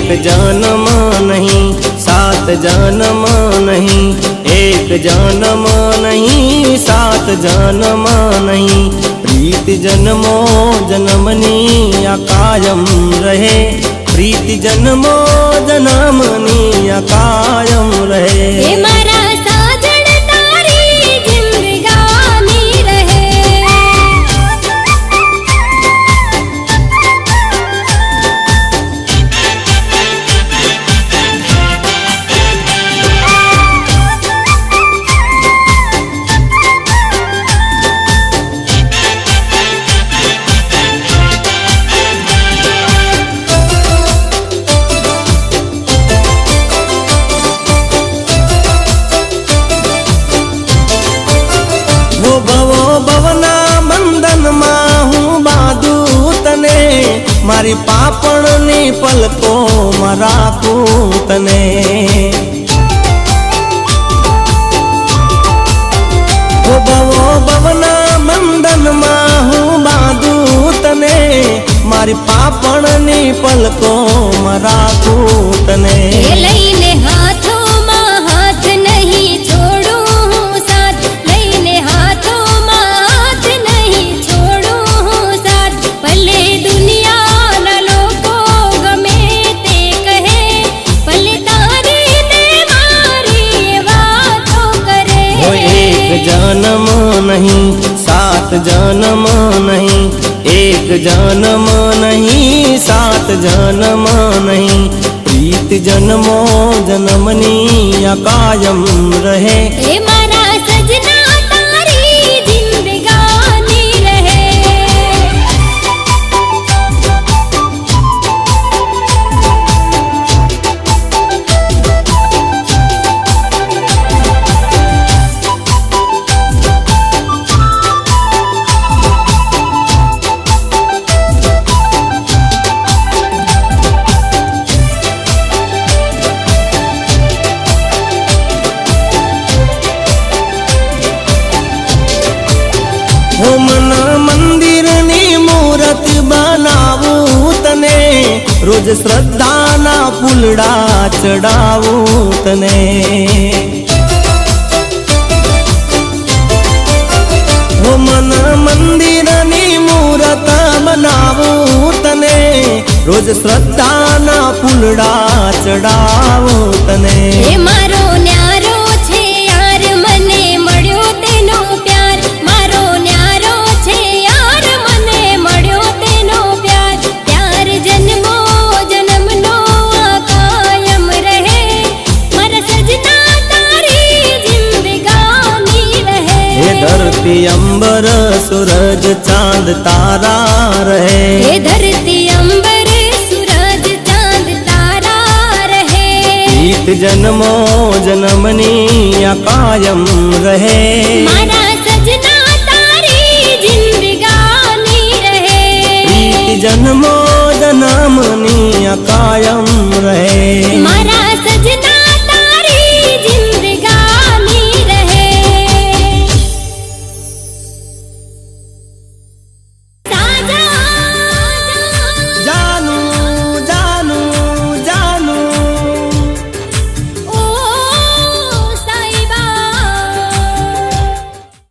एक जन्म नहीं सात जन्म नहीं, एक जन्म नहीं सात जन्म नहीं। प्रीति जन्मो जन्मनी या कायम रहे, प्रीति जन्मो जन्मनी या कायम रहे। मारा साजन तारी जिंदगानी रहे। मारी पापणनी पलको में राखूं तने। ओ भवो भवना बंधन में हूँ बांधू तने, मारी पापणनी पलको में राखूं तने। लईने हाथों में हाथ नहीं छोड़ूं साथ, लईने हाथों में हाथ नहीं छोड़ूं साथ। भले दुनिया जन्म नहीं सात जन्म नहीं, एक जन्म नहीं सात जन्म नहीं। प्रीति जन्मो जन्मनी या कायम रहे। मारा सजना तारी जिंदगानी रहे। मन मंदिर नी मूरत बनावूं तने, रोज श्रद्धा ना फूलड़ा चढ़ावूं तने। हो मन मंदिर नी मूरत बनावूं तने, रोज श्रद्धा ना फूलड़ा चढ़ावूं तने। मारो न्यारो छे यार मने मळ्यो तेनो प्यार, मारो न्यारो छे यार मने मळ्यो तेनो प्यार। प्यार जन्मो जन्मनो कायम रहे, मारा सजना तारी जिंदगानी रहे। हे धरती अंबर सूरज चांद तारा रहे, हे धरती अंबर सूरज चांद तारा रहे। प्रीत जन्मो जन्मनी या कायम रहे। मारा सजना तारी जिंदगानी रहे। प्रीत जन्मो